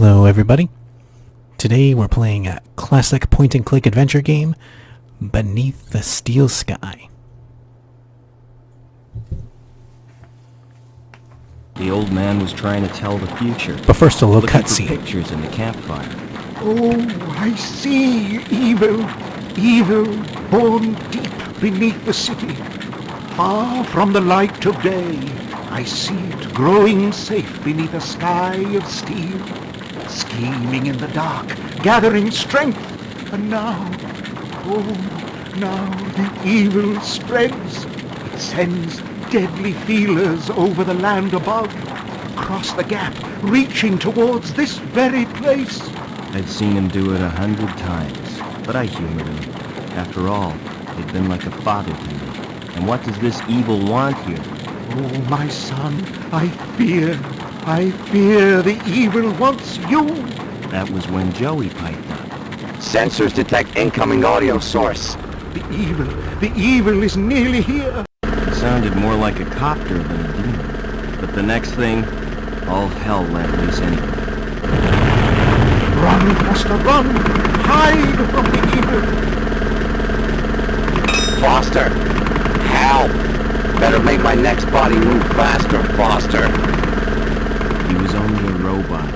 Hello everybody. Today we're playing a classic point-and-click adventure game, Beneath the Steel Sky. The old man was trying to tell the future. But first a little Looking for cutscene. pictures in the campfire. Oh, I see evil, evil born deep beneath the city. Far from the light of day, I see it growing safe beneath a sky of steel. Scheming in the dark, gathering strength. And now, now the evil spreads. It sends deadly feelers over the land above, across the gap, reaching towards this very place. I'd seen him do it 100 times, but I humored him. After all, he'd been like a father to me. And what does this evil want here? Oh, my son, I fear the evil wants you. That was when Joey piped up. Sensors detect incoming audio source. The evil is nearly here. It sounded more like a copter than a demon. But the next thing, all hell let loose anyway. Run, Foster, run! Hide from the evil! Foster! Help! Better make my next body move faster, Foster. He was only a robot.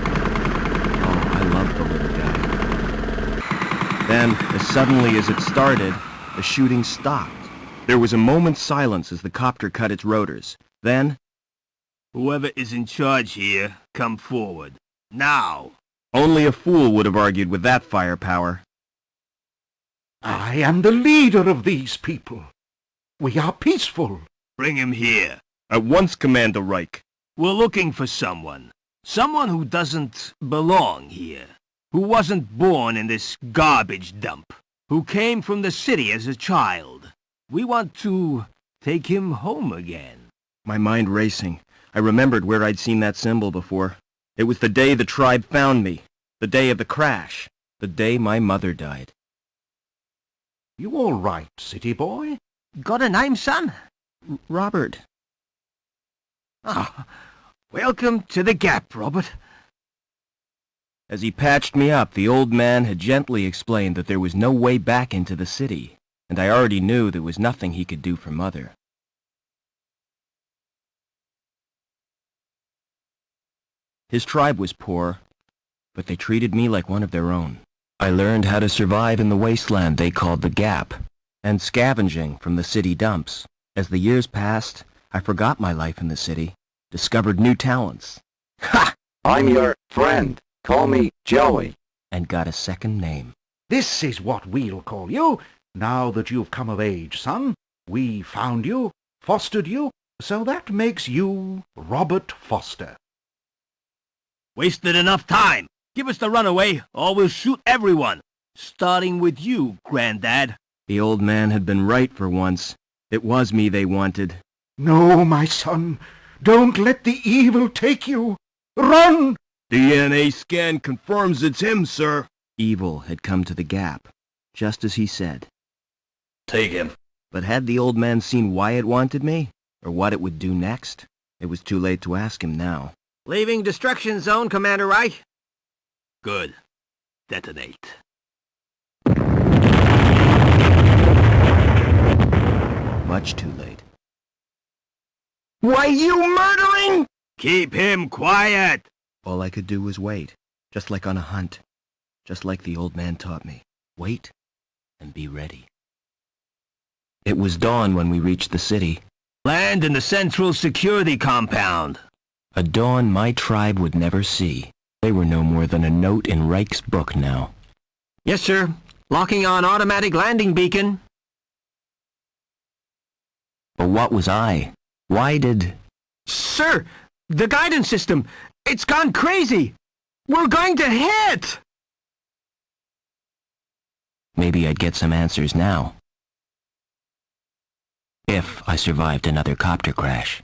Oh, I love the little guy. Then, as suddenly as it started, the shooting stopped. There was a moment's silence as the copter cut its rotors. Then, "Whoever is in charge here, come forward. Now!" only a fool would have argued with that firepower. I am the leader of these people. We are peaceful. Bring him here. At once, Commander Reich. We're looking for someone. Someone who doesn't belong here. Who wasn't born in this garbage dump. Who came from the city as a child. We want to take him home again. My mind racing. I remembered where I'd seen that symbol before. It was the day the tribe found me. The day of the crash. The day my mother died. You all right, city boy? Got a name, son? Robert. Ah, welcome to the Gap, Robert. As he patched me up, the old man had gently explained that there was no way back into the city, and I already knew there was nothing he could do for Mother. His tribe was poor, but they treated me like one of their own. I learned how to survive in the wasteland they called the Gap, and scavenging from the city dumps. As the years passed, I forgot my life in the city, discovered new talents. Ha! I'm your friend. Call me Joey. And got a second name. This is what we'll call you, now that you've come of age, son. We found you, fostered you, so that makes you Robert Foster. Wasted enough time. Give us the runaway, or we'll shoot everyone. Starting with you, Granddad. The old man had been right for once. It was me they wanted. No, my son, don't let the evil take you. Run! DNA scan confirms it's him, sir. Evil had come to the Gap, just as he said. Take him. But had the old man seen why it wanted me, or what it would do next? It was too late to ask him now. Leaving destruction zone, Commander Reich. Good. Detonate. Much too late. Why, you murdering! Keep him quiet! All I could do was wait, just like on a hunt. Just like the old man taught me. Wait and be ready. It was dawn when we reached the city. Land in the Central Security Compound. A dawn my tribe would never see. They were no more than a note in Reich's book now. Yes, sir. Locking on automatic landing beacon. But what was I? Why did... Sir, the guidance system, it's gone crazy. We're going to hit! Maybe I'd get some answers now. If I survived another copter crash.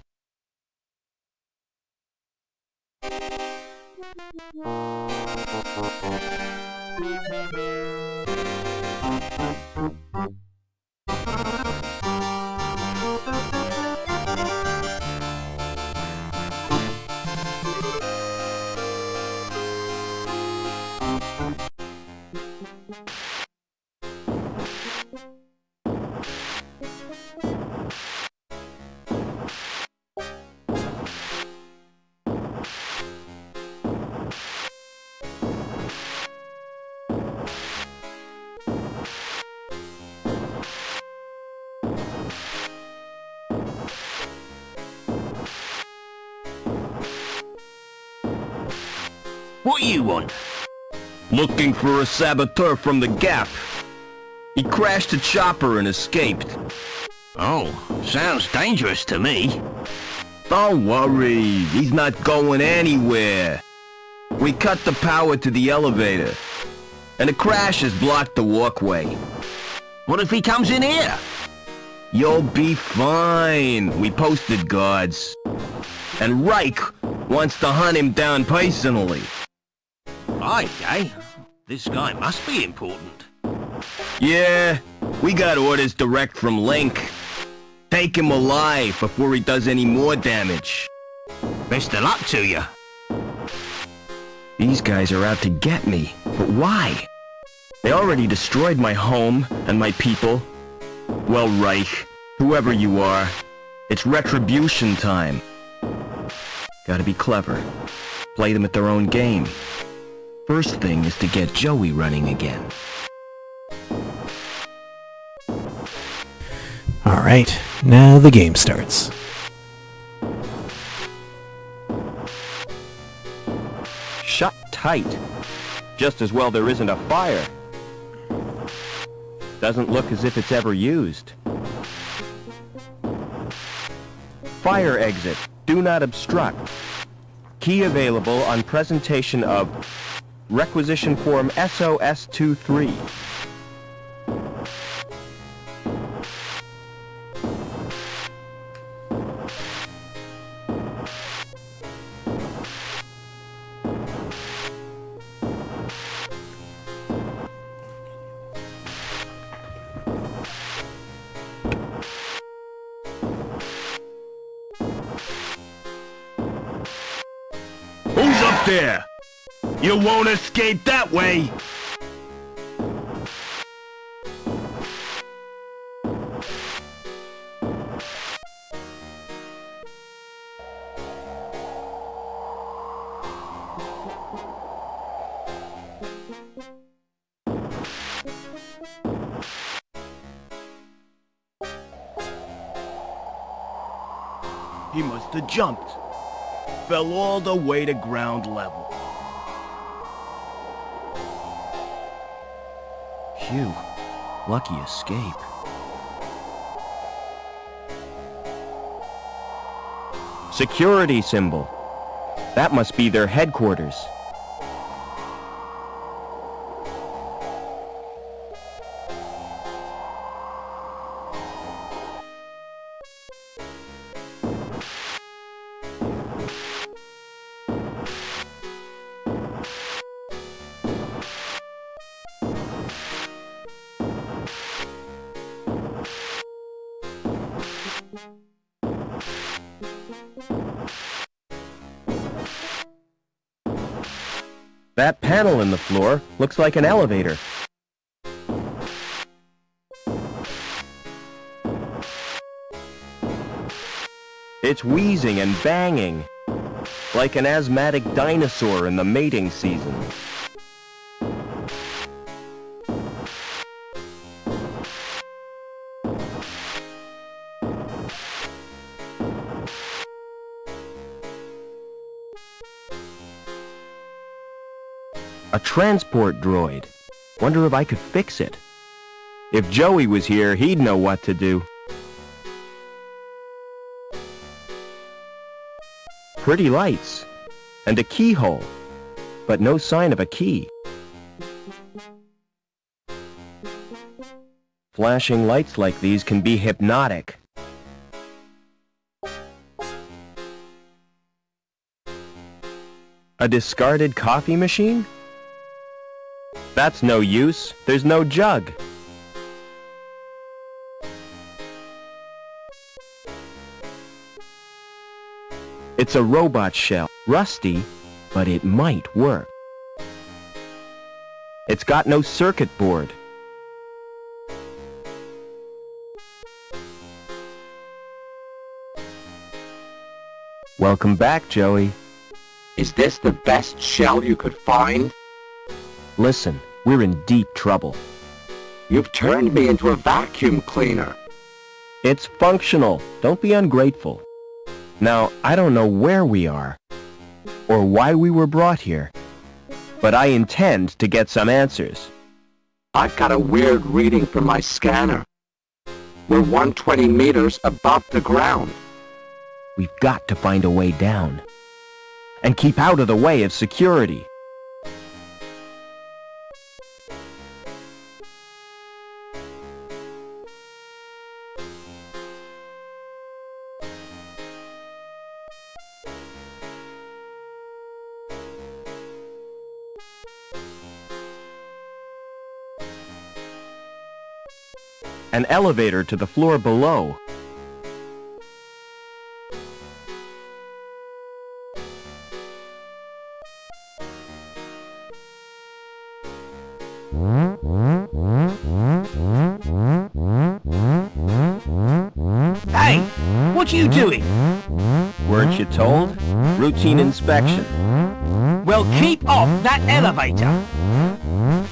What you want? Looking for a saboteur from the Gap. He crashed a chopper and escaped. Oh, sounds dangerous to me. Don't worry, he's not going anywhere. We cut the power to the elevator, and the crash has blocked the walkway. What if he comes in here? You'll be fine. We posted guards. And Reich wants to hunt him down personally. Okay, this guy must be important. Yeah, we got orders direct from Link. Take him alive before he does any more damage. Best of luck to you. These guys are out to get me, but why? They already destroyed my home and my people. Well, Reich, whoever you are, it's retribution time. Gotta be clever. Play them at their own game. First thing is to get Joey running again. Alright, now the game starts. Shut tight. Just as well there isn't a fire. Doesn't look as if it's ever used. Fire exit. Do not obstruct. Key available on presentation of Requisition Form SOS-23. Who's up there? You won't escape that way! He must have jumped. Fell all the way to ground level. Phew. Lucky escape. Security symbol. That must be their headquarters. That panel in the floor looks like an elevator. It's wheezing and banging, like an asthmatic dinosaur in the mating season. A transport droid. Wonder if I could fix it. If Joey was here, he'd know what to do. Pretty lights. And a keyhole. But no sign of a key. Flashing lights like these can be hypnotic. A discarded coffee machine? That's no use. There's no jug. It's a robot shell. Rusty, but it might work. It's got no circuit board. Welcome back, Joey. Is this the best shell you could find? Listen, we're in deep trouble. You've turned me into a vacuum cleaner. It's functional. Don't be ungrateful. Now, I don't know where we are, or why we were brought here, but I intend to get some answers. I've got a weird reading from my scanner. We're 120 meters above the ground. We've got to find a way down. And keep out of the way of security. An elevator to the floor below. Hey, what are you doing? Weren't you told? Routine inspection. Well, keep off that elevator.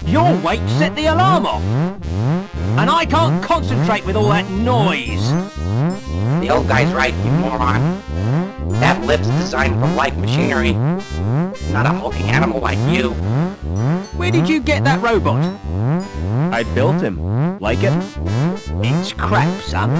Your weight set the alarm off. And I can't concentrate with all that noise. The old guy's right, you moron. That lift's designed for light machinery, not a hulking animal like you. Where did you get that robot? I built him. Like it? It's crap, son.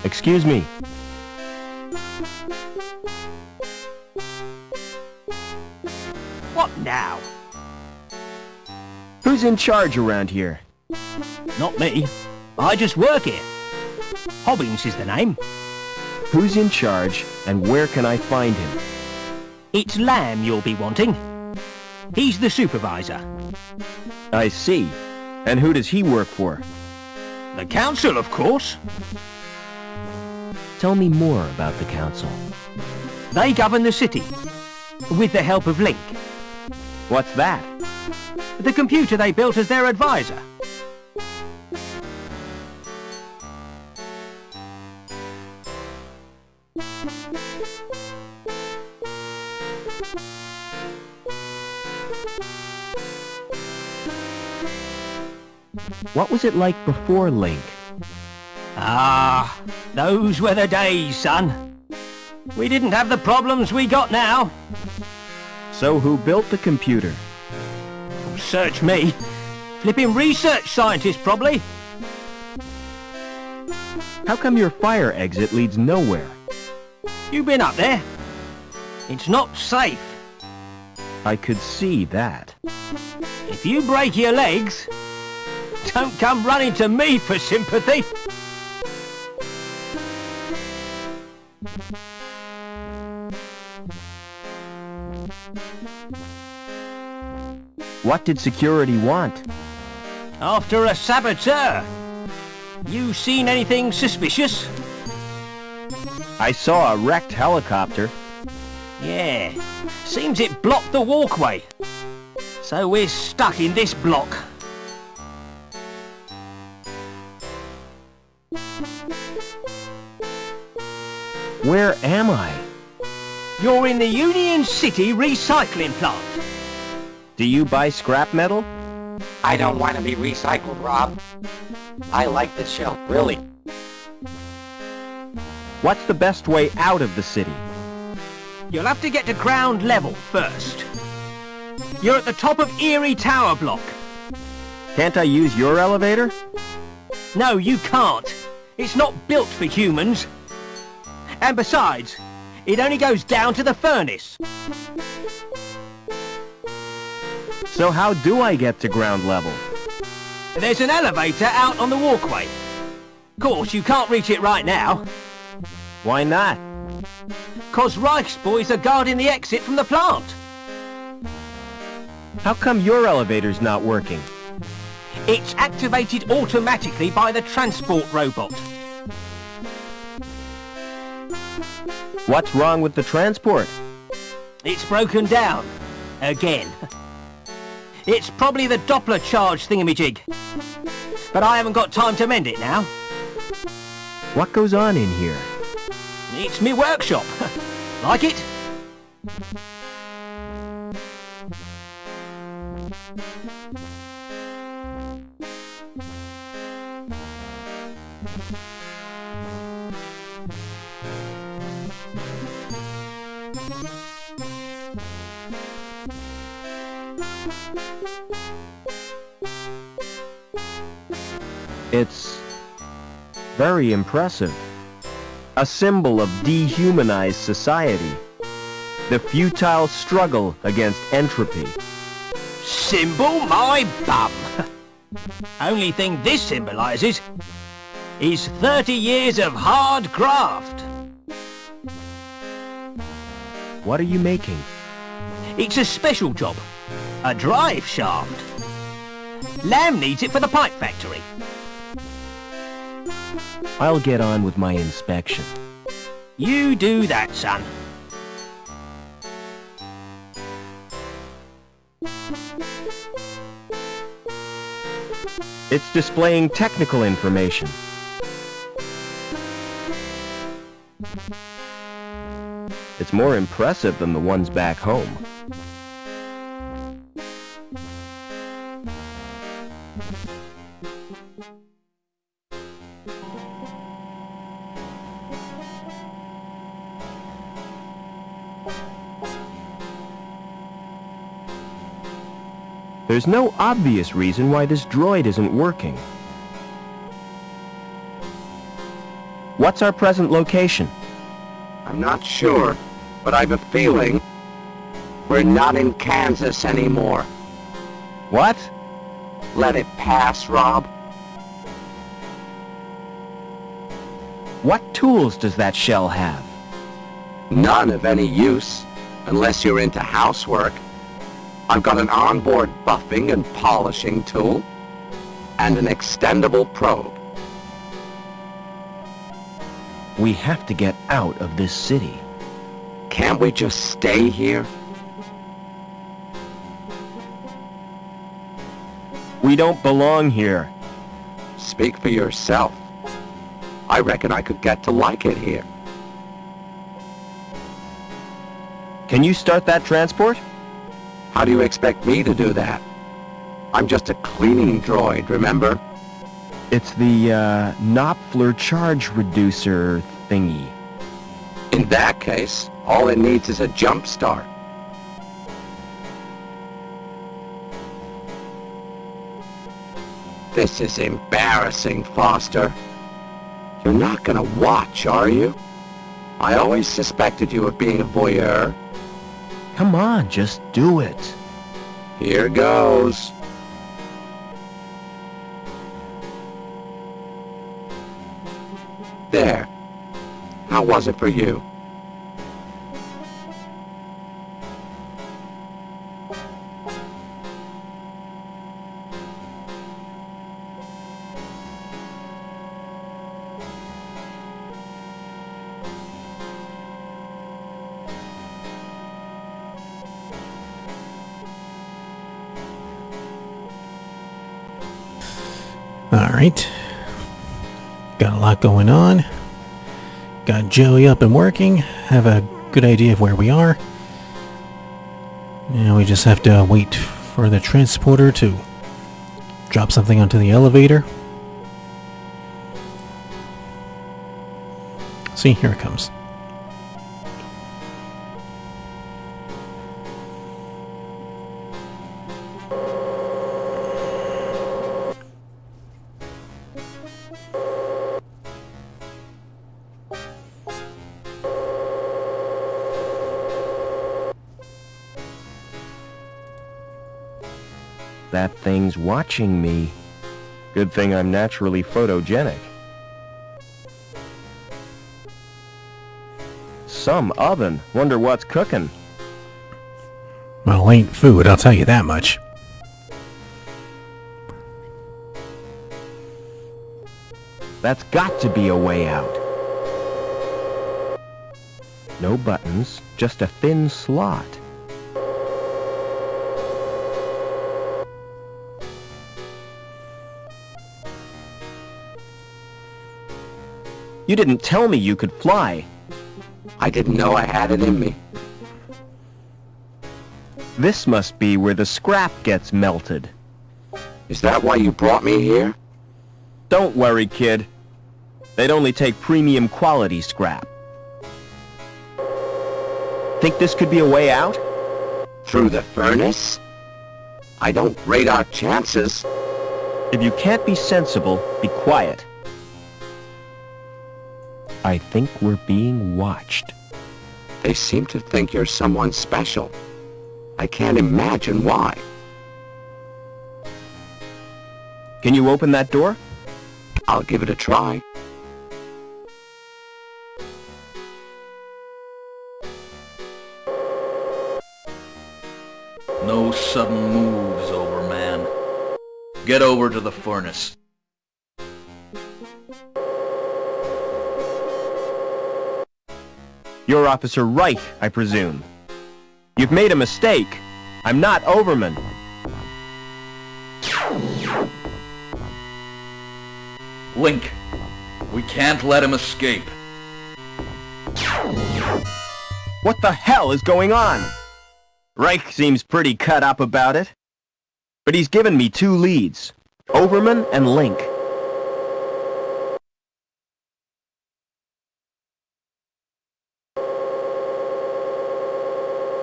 Excuse me. What now? Who's in charge around here? Not me. I just work here. Hobbins is the name. Who's in charge, and where can I find him? It's Lamb you'll be wanting. He's the supervisor. I see. And who does he work for? The council, of course. Tell me more about the council. They govern the city, with the help of Link, What's that? the computer they built as their advisor. What was it like before Link? Ah, those were the days, son. We didn't have the problems we got now. So who built the computer? Search me. Flipping research scientist, probably. How come your fire exit leads nowhere? You been up there? It's not safe. I could see that. If you break your legs, don't come running to me for sympathy. What did security want? After a saboteur. You seen anything suspicious? I saw a wrecked helicopter. Yeah. Seems it blocked the walkway. So we're stuck in this block. Where am I? You're in the Union City recycling plant. Do you buy scrap metal? I don't want to be recycled, Rob. I like this shelf, really. What's the best way out of the city? You'll have to get to ground level first. You're at the top of Erie Tower Block. Can't I use your elevator? No, you can't. It's not built for humans. And besides, it only goes down to the furnace. So how do I get to ground level? There's an elevator out on the walkway. Of course, you can't reach it right now. Why not? 'Cause Reich's boys are guarding the exit from the plant. How come your elevator's not working? It's activated automatically by the transport robot. What's wrong with the transport? It's broken down. Again. It's probably the Doppler charge thingamajig. But I haven't got time to mend it now. What goes on in here? It's me workshop. Like it? It's very impressive. A symbol of dehumanized society. The futile struggle against entropy. Symbol my bum. Only thing this symbolises is 30 years of hard graft. What are you making? It's a special job. A drive shaft. Lamb needs it for the pipe factory. I'll get on with my inspection. You do that, son. It's displaying technical information. It's more impressive than the ones back home. There's no obvious reason why this droid isn't working. What's our present location? I'm not sure, but I've a feeling we're not in Kansas anymore. What? Let it pass, Rob. What tools does that shell have? None of any use, unless you're into housework. I've got an onboard buffing and polishing tool, and an extendable probe. We have to get out of this city. Can't we just stay here? We don't belong here. Speak for yourself. I reckon I could get to like it here. Can you start that transport? How do you expect me to do that? I'm just a cleaning droid, remember? It's the, Knopfler charge reducer thingy. In that case, all it needs is a jump start. This is embarrassing, Foster. You're not gonna watch, are you? I always suspected you of being a voyeur. Come on, just do it. Here goes. There. How was it for you? Alright. Got a lot going on. Got Joey up and working. Have a good idea of where we are. Now we just have to wait for the transporter to drop something onto the elevator. See, here it comes. That thing's watching me. Good thing I'm naturally photogenic. Some oven. Wonder what's cooking. Well, ain't food, I'll tell you that much. That's got to be a way out. No buttons, just a thin slot. You didn't tell me you could fly. I didn't know I had it in me. This must be where the scrap gets melted. Is that why you brought me here? Don't worry, kid. They'd only take premium quality scrap. Think this could be a way out? Through the furnace? I don't rate our chances. If you can't be sensible, be quiet. I think we're being watched. They seem to think you're someone special. I can't imagine why. Can you open that door? I'll give it a try. No sudden moves, Overman. Get over to the furnace. You're Officer Wright, I presume. You've made a mistake. I'm not Overman. Link, we can't let him escape. What the hell is going on? Reich seems pretty cut up about it. But he's given me 2 leads, Overman and Link.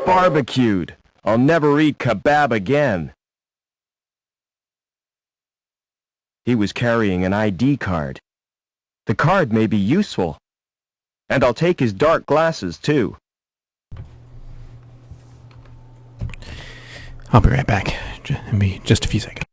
Barbecued. I'll never eat kebab again. He was carrying an ID card. The card may be useful. And I'll take his dark glasses, too. I'll be right back. Be just a few seconds.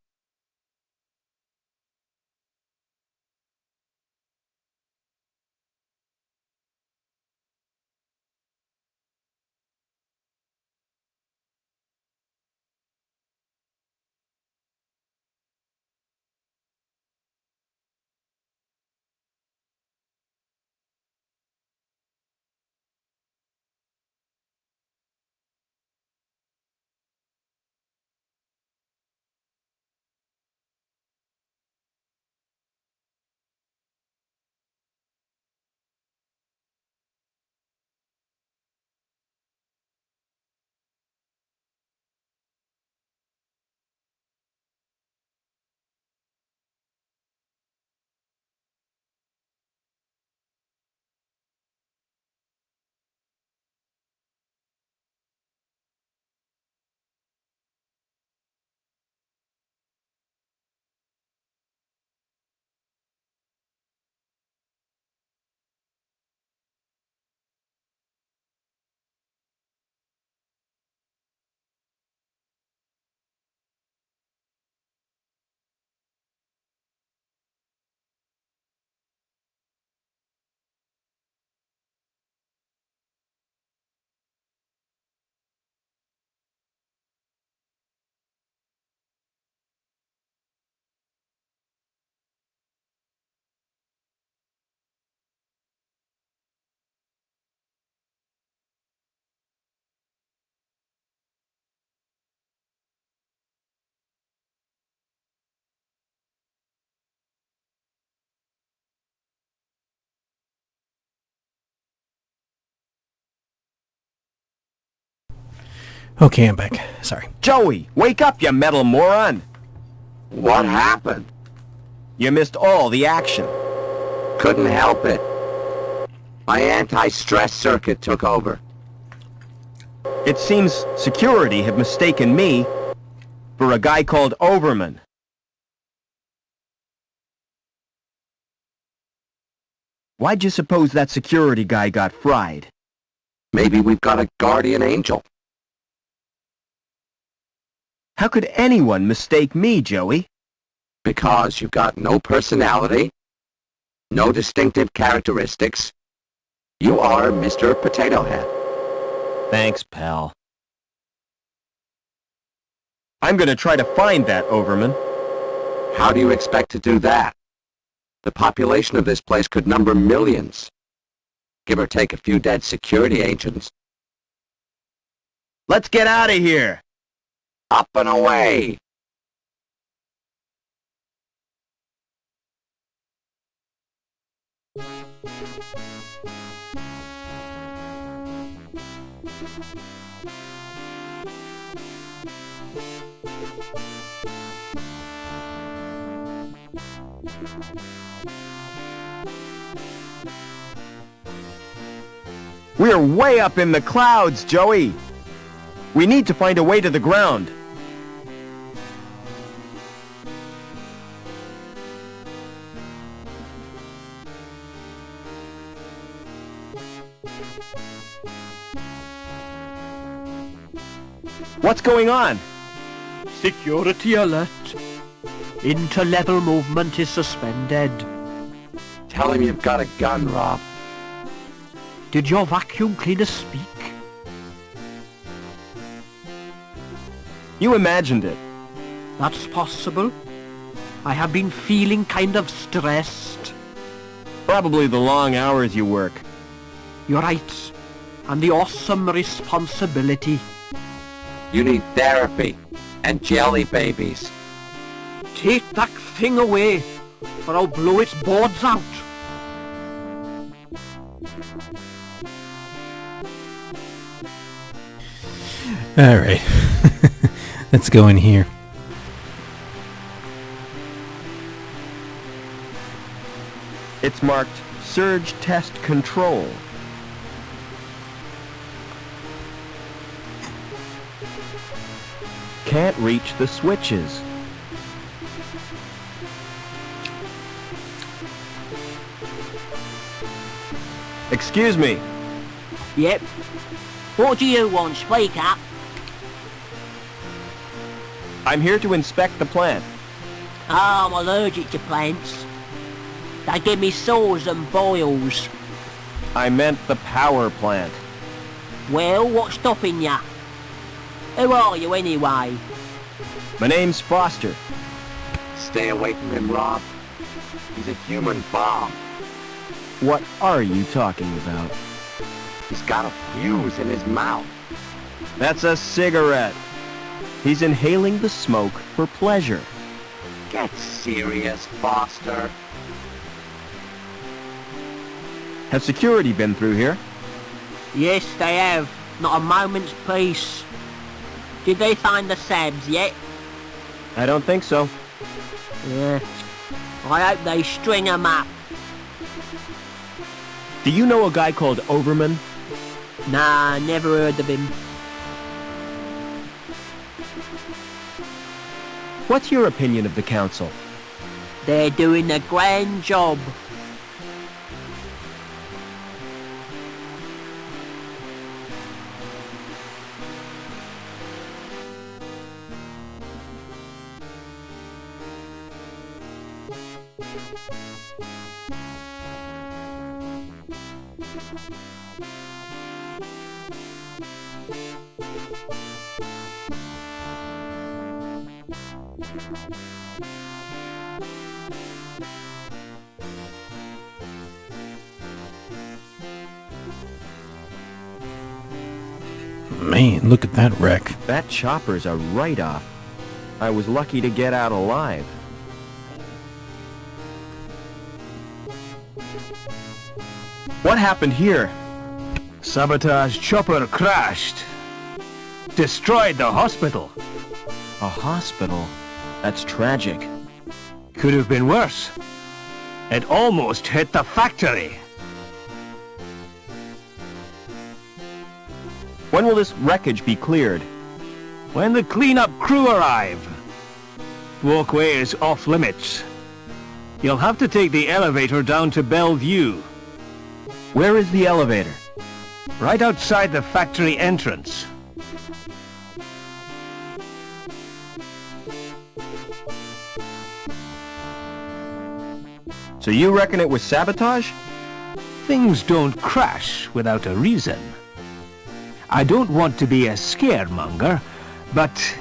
Okay, I'm back. Sorry. Joey, wake up, you metal moron! What happened? You missed all the action. Couldn't help it. My anti-stress circuit took over. It seems security have mistaken me for a guy called Overman. Why'd you suppose that security guy got fried? Maybe we've got a guardian angel. How could anyone mistake me, Joey? Because you've got no personality, no distinctive characteristics. You are Mr. Potato Head. Thanks, pal. I'm gonna try to find that Overman. How do you expect to do that? The population of this place could number millions. Give or take a few dead security agents. Let's get out of here! Up and away! We're way up in the clouds, Joey. We need to find a way to the ground. What's going on? Security alert. Interlevel movement is suspended. Tell him you've got a gun, Rob. Did your vacuum cleaner speak? You imagined it. That's possible. I have been feeling kind of stressed. Probably the long hours you work. You're right. And the awesome responsibility. You need therapy and jelly babies. Take that thing away, or I'll blow its boards out. Alright. Let's go in here. It's marked Surge Test Control. Can't reach the switches. Excuse me. Yep. What do you want, speak up? I'm here to inspect the plant. Oh, I'm allergic to plants. They give me sores and boils. I meant the power plant. Well, what's stopping ya? Who are you anyway? My name's Foster. Stay away from him, Rob. He's a human bomb. What are you talking about? He's got a fuse in his mouth. That's a cigarette. He's inhaling the smoke for pleasure. Get serious, Foster. Has security been through here? Yes, they have. Not a moment's peace. Did they find the Sabs yet? I don't think so. Yeah. I hope they string 'em up. Do you know a guy called Overman? Nah, never heard of him. What's your opinion of the council? They're doing a grand job. Man, look at that wreck. That chopper's a write-off. I was lucky to get out alive. What happened here? Sabotage chopper crashed. Destroyed the hospital. A hospital? That's tragic. Could have been worse. It almost hit the factory. When will this wreckage be cleared? When the cleanup crew arrive. Walkway is off limits. You'll have to take the elevator down to Bellevue. Where is the elevator? Right outside the factory entrance. So you reckon it was sabotage? Things don't crash without a reason. I don't want to be a scaremonger, but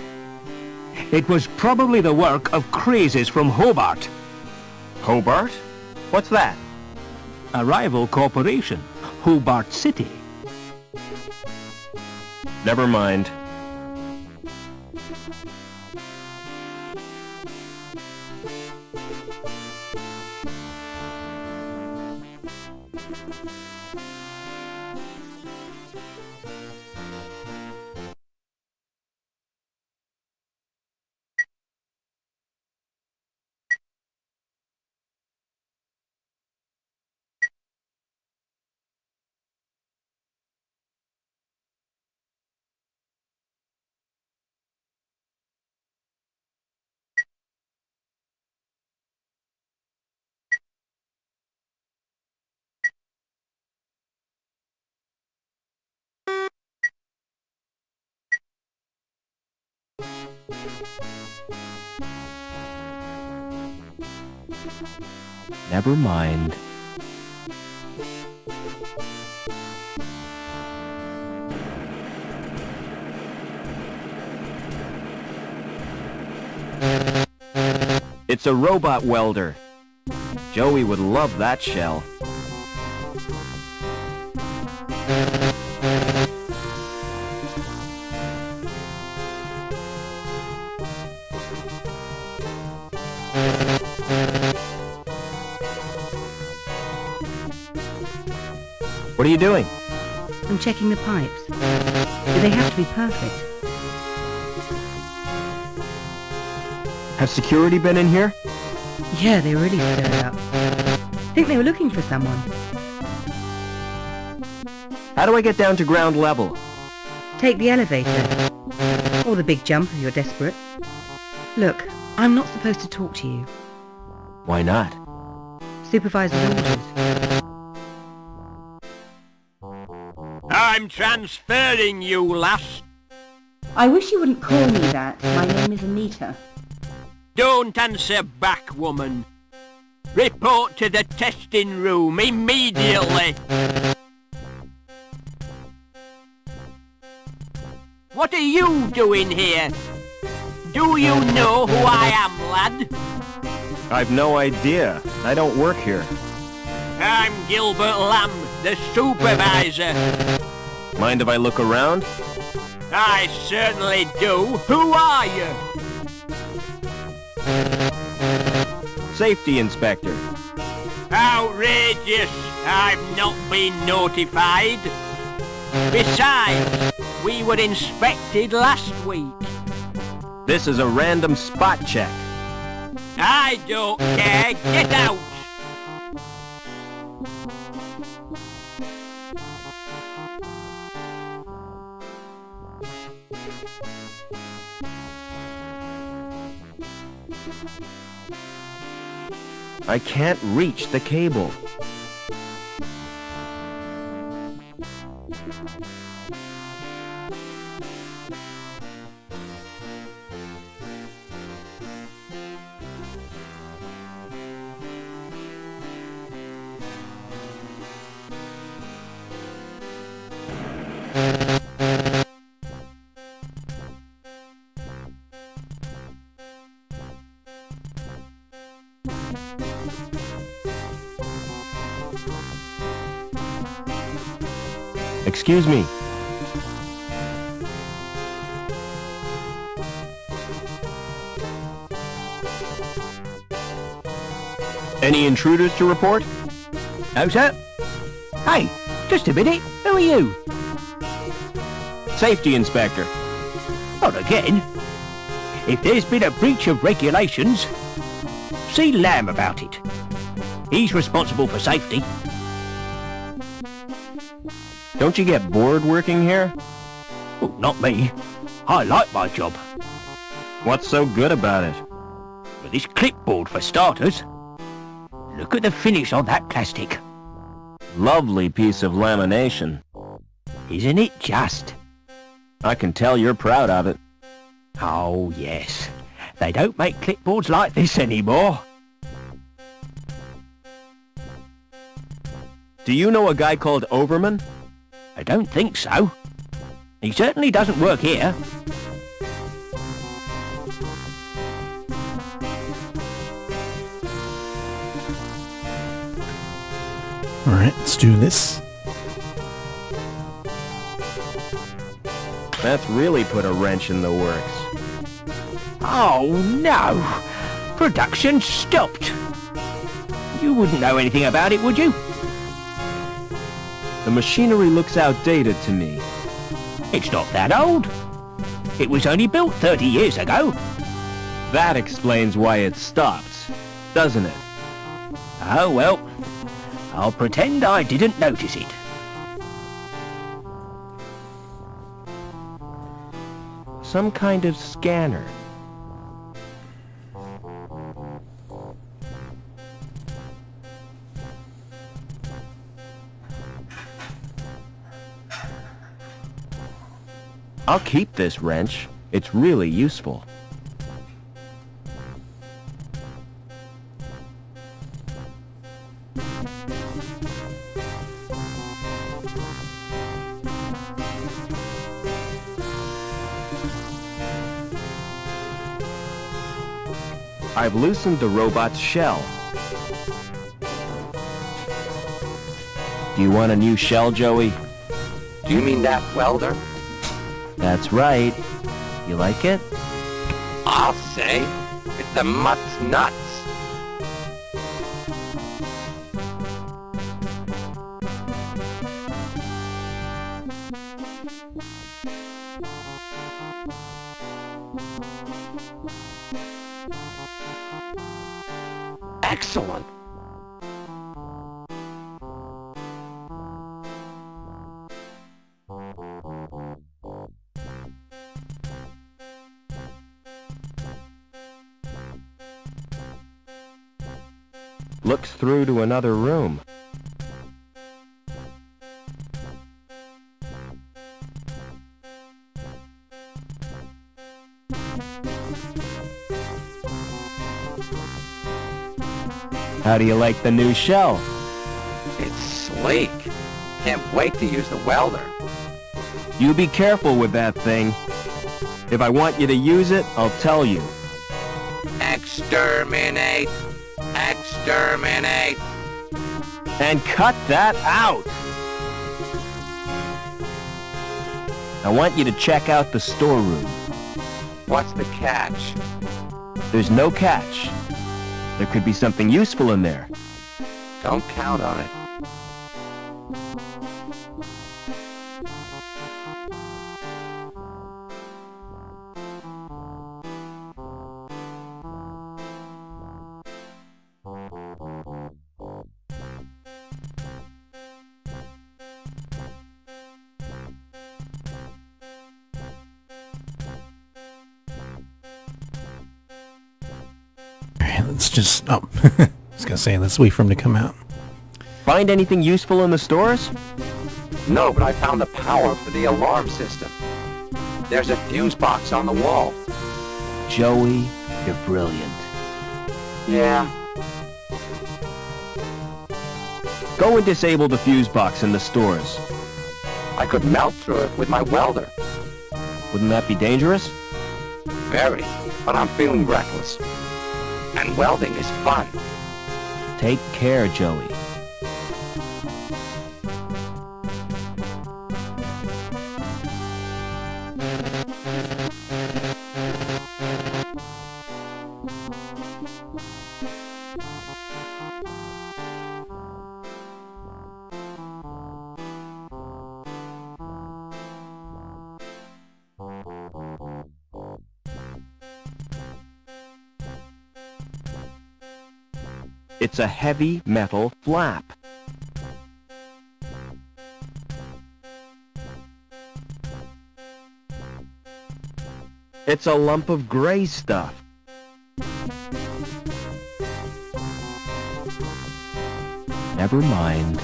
it was probably the work of crazes from Hobart. Hobart? What's that? A rival corporation, Hobart City. Never mind. Never mind. It's a robot welder. Joey would love that shell. What are you doing? I'm checking the pipes. Do they have to be perfect? Has security been in here? Yeah, they really stirred up. Think they were looking for someone. How do I get down to ground level? Take the elevator. Or the big jump if you're desperate. Look, I'm not supposed to talk to you. Why not? Supervisor's orders. I'm transferring you, lass. I wish you wouldn't call me that. My name is Anita. Don't answer back, woman. Report to the testing room immediately. What are you doing here? Do you know who I am, lad? I've no idea. I don't work here. I'm Gilbert Lamb, the supervisor. Mind if I look around? I certainly do. Who are you? Safety inspector. Outrageous! I've not been notified. Besides, we were inspected last week. This is a random spot check. I don't care. Get out! I can't reach the cable. Excuse me. Any intruders to report? No, sir. Hey, just a minute. Who are you? Safety inspector. Not again. If there's been a breach of regulations, see Lamb about it. He's responsible for safety. Don't you get bored working here? Oh, not me. I like my job. What's so good about it? With this clipboard for starters. Look at the finish on that plastic. Lovely piece of lamination. Isn't it just? I can tell you're proud of it. Oh, yes. They don't make clipboards like this anymore. Do you know a guy called Overman? I don't think so. He certainly doesn't work here. Alright, let's do this. That's really put a wrench in the works. Oh, no! Production stopped! You wouldn't know anything about it, would you? The machinery looks outdated to me. It's not that old. It was only built 30 years ago. That explains why it stopped, doesn't it? Oh well, I'll pretend I didn't notice it. Some kind of scanner. I'll keep this wrench. It's really useful. I've loosened the robot's shell. Do you want a new shell, Joey? Do you mean that welder? That's right. You like it? I'll say. It's the mutt's nuts. Excellent. Looks through to another room. How do you like the new shell? It's sleek. Can't wait to use the welder. You be careful with that thing. If I want you to use it, I'll tell you. Exterminate! Exterminate! And cut that out! I want you to check out the storeroom. What's the catch? There's no catch. There could be something useful in there. Don't count on it. Let's just... Oh, I was going to say, let's wait for him to come out. Find anything useful in the stores? No, but I found the power for the alarm system. There's a fuse box on the wall. Joey, you're brilliant. Yeah. Go and disable the fuse box in the stores. I could melt through it with my welder. Wouldn't that be dangerous? Very, but I'm feeling reckless. And welding is fun. Take care, Joey. It's a heavy metal flap. It's a lump of gray stuff. Never mind.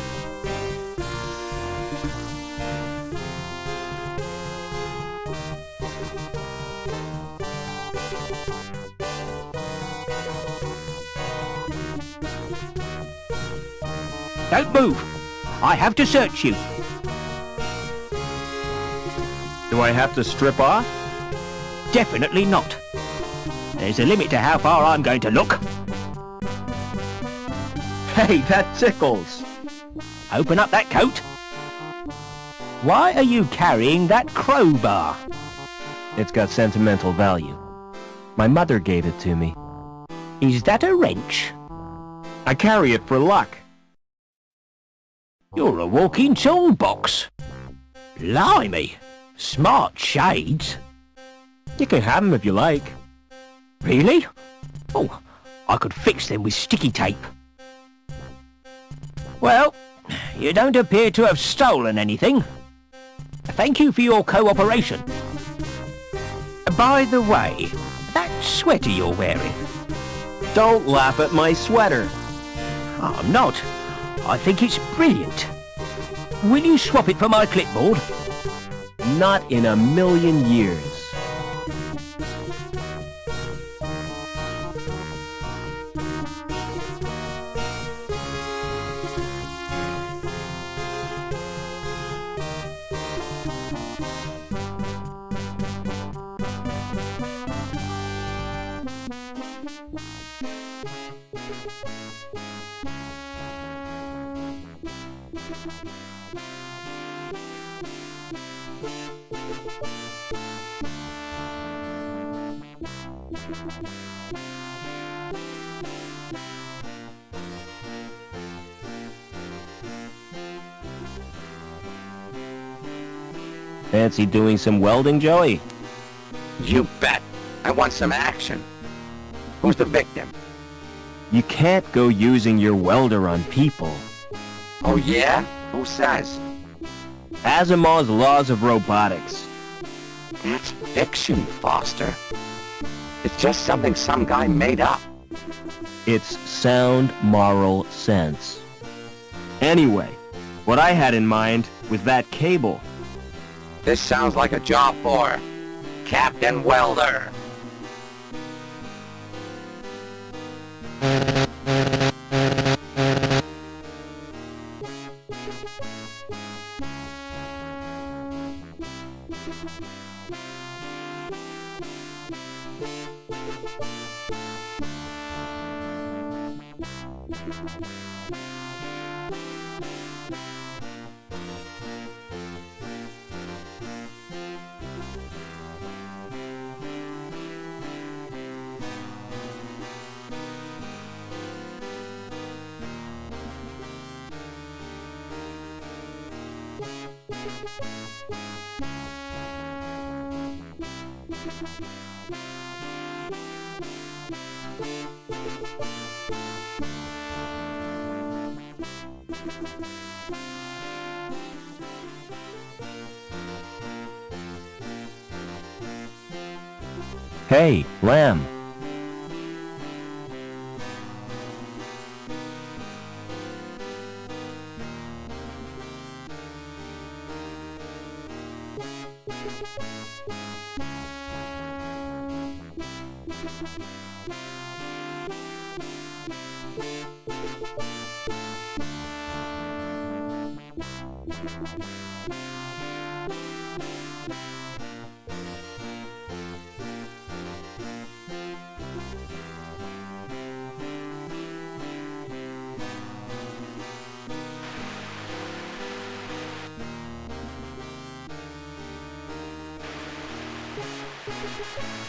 Don't move. I have to search you. Do I have to strip off? Definitely not. There's a limit to how far I'm going to look. Hey, that tickles. Open up that coat. Why are you carrying that crowbar? It's got sentimental value. My mother gave it to me. Is that a wrench? I carry it for luck. You're a walking toolbox. Blimey, smart shades. You can have them if you like. Really? Oh, I could fix them with sticky tape. Well, you don't appear to have stolen anything. Thank you for your cooperation. By the way, that sweater you're wearing. Don't laugh at my sweater. I'm not. I think it's brilliant. Will you swap it for my clipboard? Not in a million years. Fancy doing some welding, Joey? You bet. I want some action. Who's the victim? You can't go using your welder on people. Oh yeah? Who says? Asimov's laws of robotics. That's fiction, Foster. It's just something some guy made up. It's sound moral sense. Anyway, what I had in mind was that cable. This sounds like a job for Captain Welder. Hey, Lamb.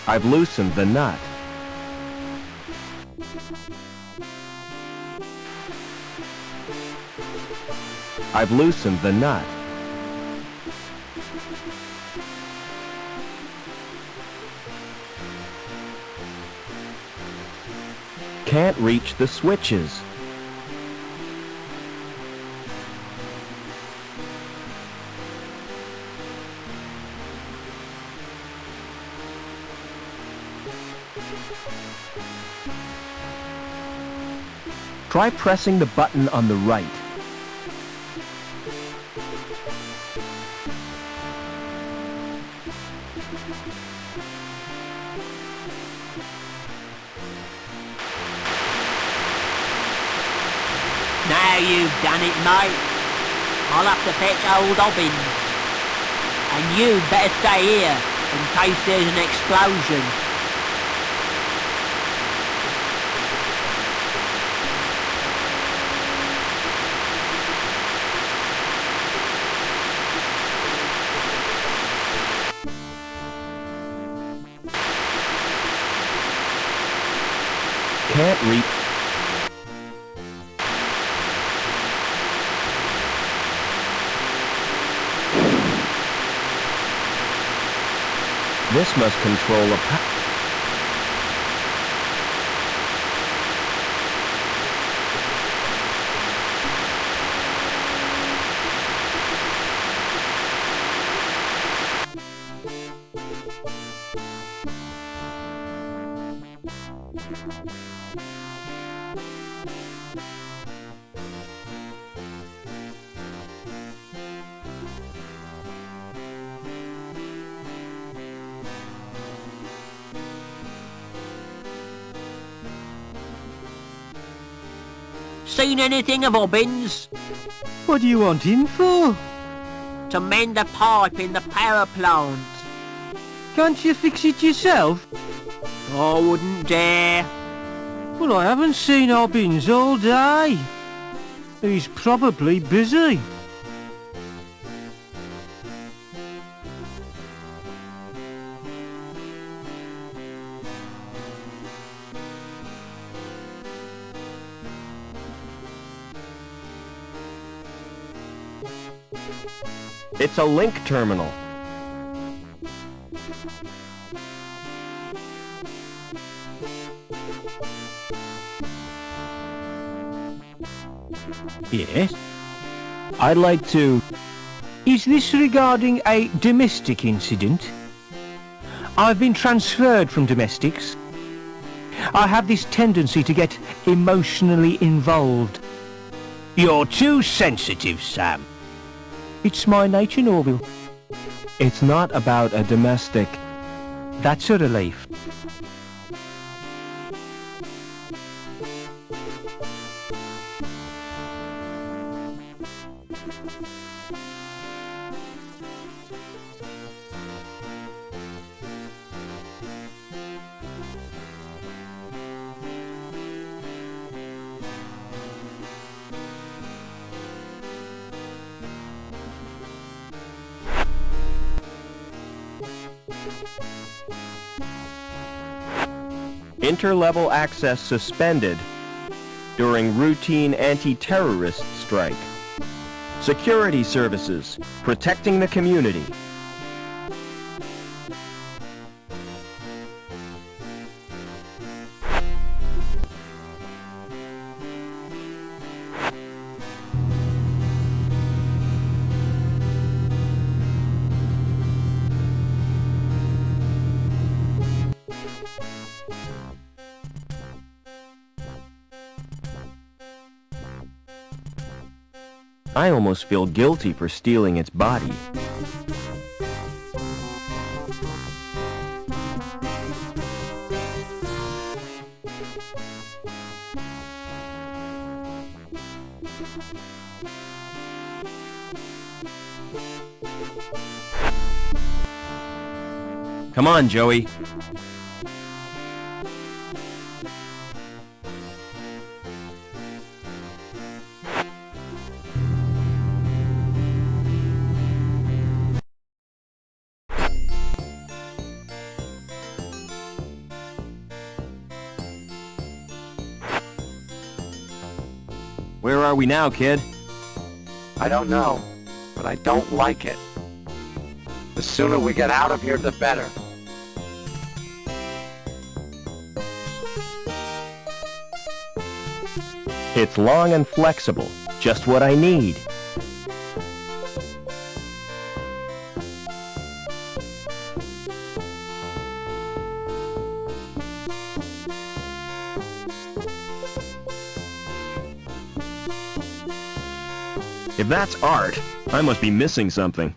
I've loosened the nut. I've loosened the nut. Can't reach the switches. Try pressing the button on the right. Now you've done it, mate. I'll have to fetch old Obbins. And you better stay here in case there's an explosion. Can't reach. This must control a Seen anything of Hobbins? What do you want him for? To mend a pipe in the power plant. Can't you fix it yourself? I wouldn't dare. Well, I haven't seen Hobbins all day. He's probably busy. It's a link terminal. Yes? I'd like to... Is this regarding a domestic incident? I've been transferred from domestics. I have this tendency to get emotionally involved. You're too sensitive, Sam. It's my nature, Norville. It's not about a domestic... That's a relief. Interlevel access suspended during routine anti-terrorist strike. Security services, protecting the community. I almost feel guilty for stealing its body. Come on, Joey. Where are we now, kid? I don't know, but I don't like it. The sooner we get out of here, the better. It's long and flexible, just what I need. If that's art, I must be missing something.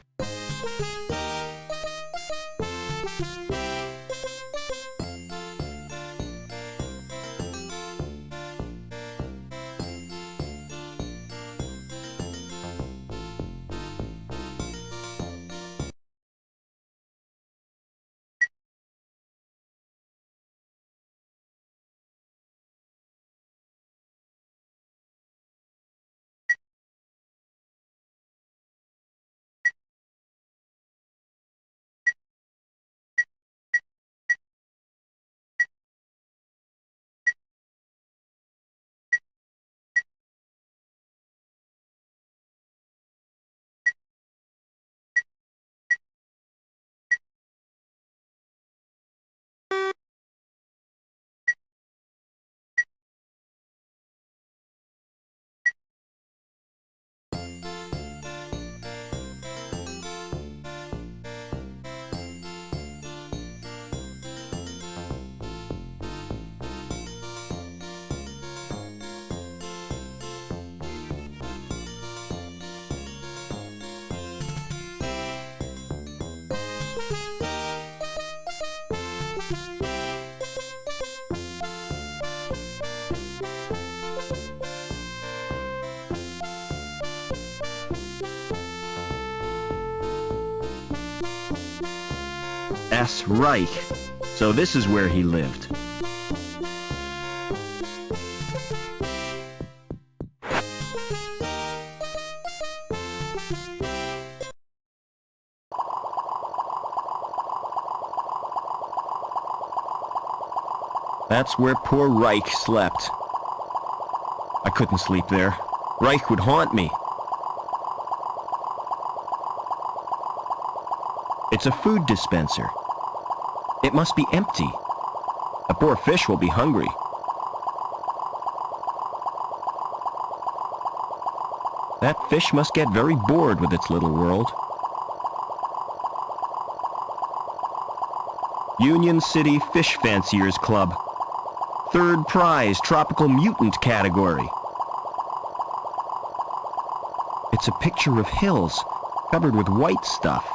S. Reich. So this is where he lived. That's where poor Reich slept. I couldn't sleep there. Reich would haunt me. It's a food dispenser. It must be empty. A poor fish will be hungry. That fish must get very bored with its little world. Union City Fish Fanciers Club. Third prize, Tropical Mutant category. It's a picture of hills covered with white stuff.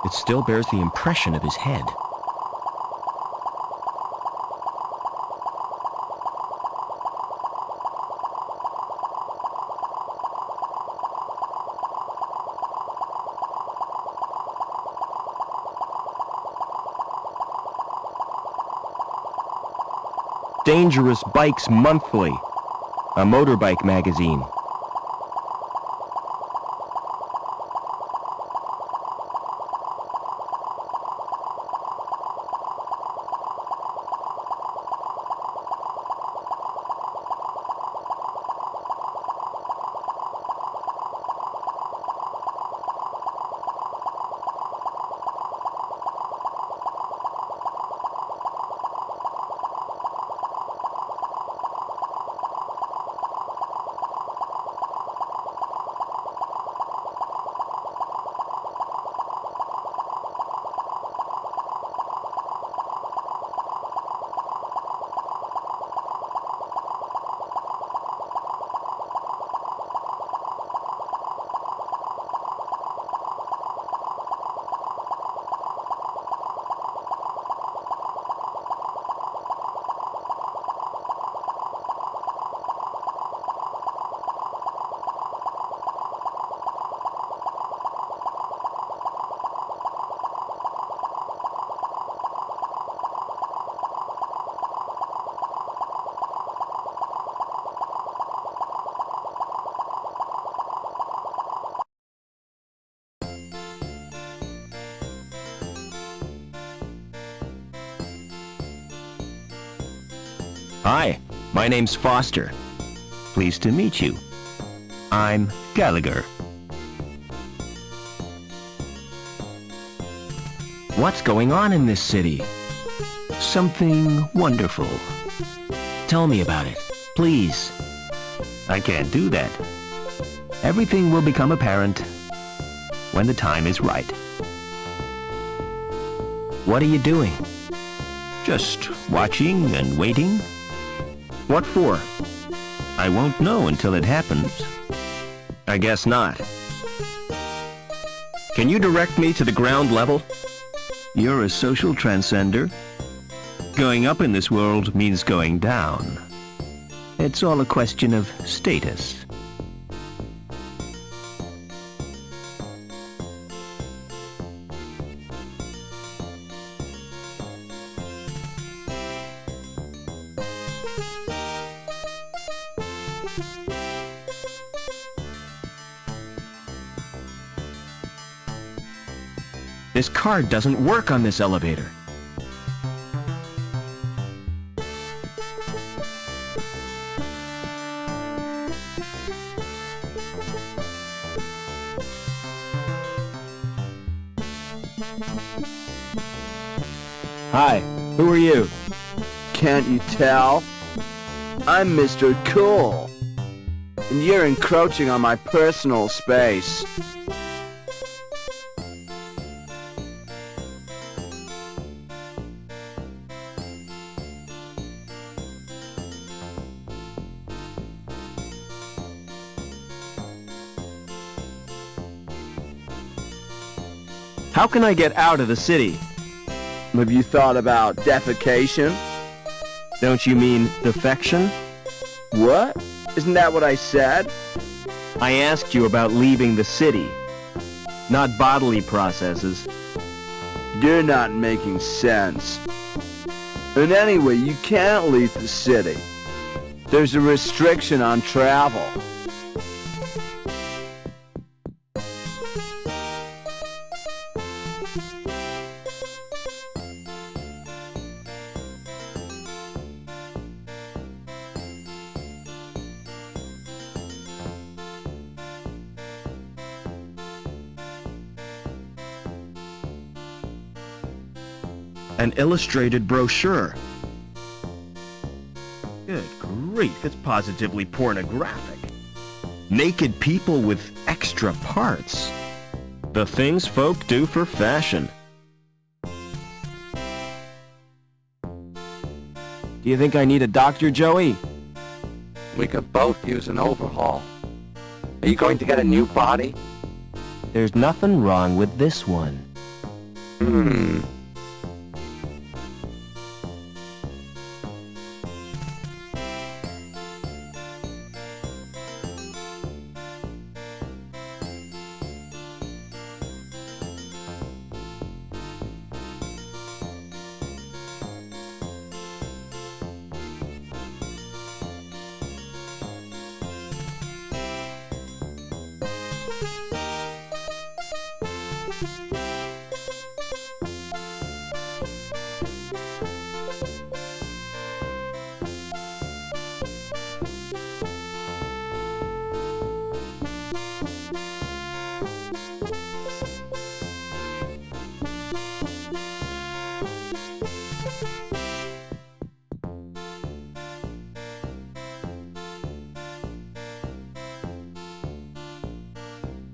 It still bears the impression of his head. Dangerous Bikes Monthly, a motorbike magazine. Hi, my name's Foster. Pleased to meet you. I'm Gallagher. What's going on in this city? Something wonderful. Tell me about it, please. I can't do that. Everything will become apparent when the time is right. What are you doing? Just watching and waiting? What for? I won't know until it happens. I guess not. Can you direct me to the ground level? You're a social transcender. Going up in this world means going down. It's all a question of status. This card doesn't work on this elevator. Hi, who are you? Can't you tell? I'm Mr. Cool. And you're encroaching on my personal space. How can I get out of the city? Have you thought about defecation? Don't you mean defection? What? Isn't that what I said? I asked you about leaving the city, not bodily processes. You're not making sense. And anyway, you can't leave the city. There's a restriction on travel. An illustrated brochure. Good grief, it's positively pornographic. Naked people with extra parts. The things folk do for fashion. Do you think I need a doctor, Joey? We could both use an overhaul. Are you going to get a new body? There's nothing wrong with this one.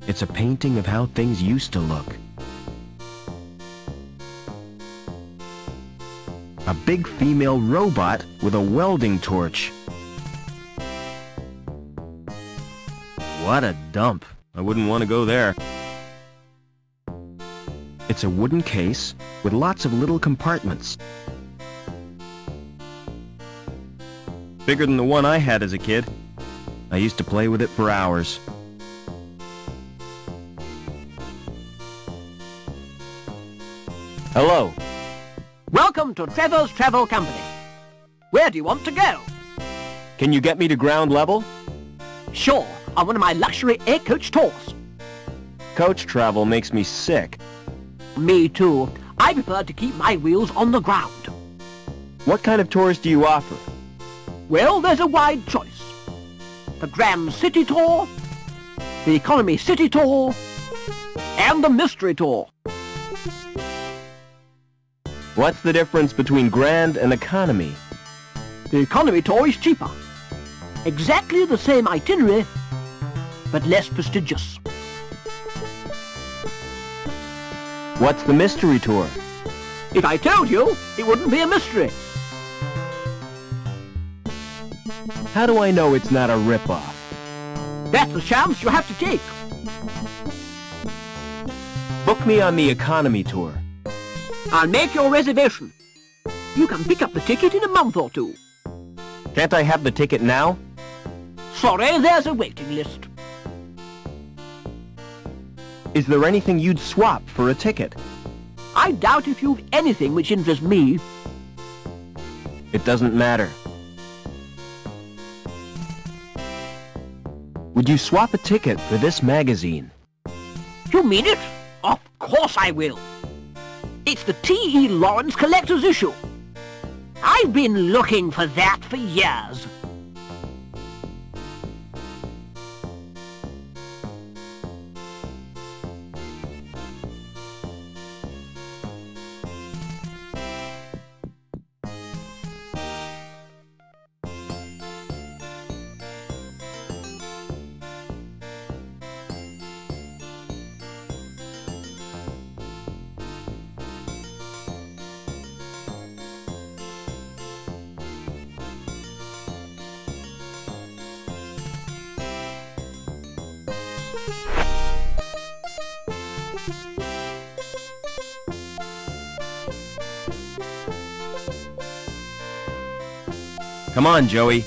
It's a painting of how things used to look. A big female robot with a welding torch. What a dump. I wouldn't want to go there. It's a wooden case with lots of little compartments. Bigger than the one I had as a kid. I used to play with it for hours. Hello. Welcome to Trevor's Travel Company. Where do you want to go? Can you get me to ground level? Sure, on one of my luxury air coach tours. Coach travel makes me sick. Me too. I prefer to keep my wheels on the ground. What kind of tours do you offer? Well, there's a wide choice. The Grand City Tour, the Economy City Tour, and the Mystery Tour. What's the difference between Grand and Economy? The Economy Tour is cheaper. Exactly the same itinerary, but less prestigious. What's the Mystery Tour? If I told you, it wouldn't be a mystery. How do I know it's not a rip-off? That's the chance you have to take. Book me on the Economy Tour. I'll make your reservation. You can pick up the ticket in a month or two. Can't I have the ticket now? Sorry, there's a waiting list. Is there anything you'd swap for a ticket? I doubt if you've anything which interests me. It doesn't matter. Would you swap a ticket for this magazine? You mean it? Of course I will. It's the T.E. Lawrence Collector's Issue. I've been looking for that for years. Come on, Joey.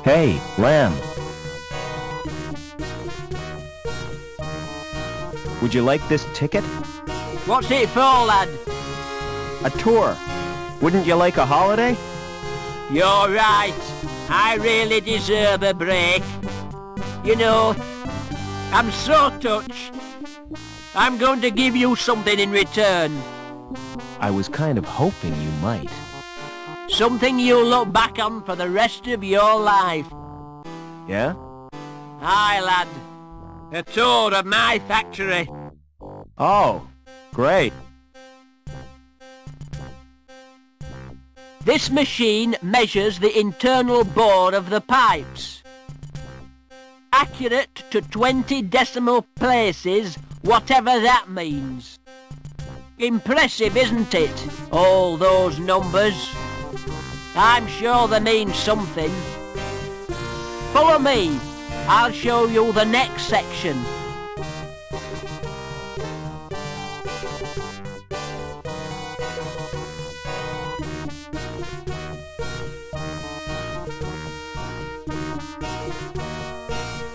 Hey, Lamb. Would you like this ticket? What's it for, lad? A tour. Wouldn't you like a holiday? You're right. I really deserve a break. You know, I'm so touched. I'm going to give you something in return. I was kind of hoping you might. Something you'll look back on for the rest of your life. Yeah? Aye, lad. A tour of my factory. Oh, great. This machine measures the internal bore of the pipes. Accurate to 20 decimal places, whatever that means. Impressive, isn't it? All those numbers. I'm sure they mean something. Follow me. I'll show you the next section.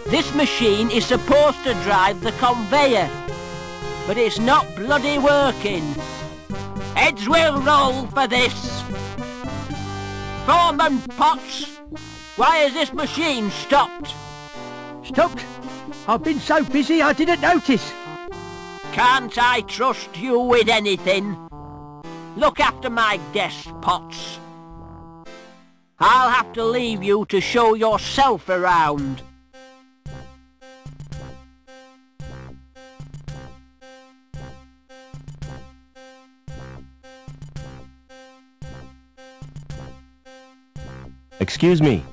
This machine is supposed to drive the conveyor, but it's not bloody working. Heads will roll for this. Foreman Potts, why has this machine stopped? Stopped? I've been so busy I didn't notice. Can't I trust you with anything? Look after my desk, Potts. I'll have to leave you to show yourself around. Excuse me.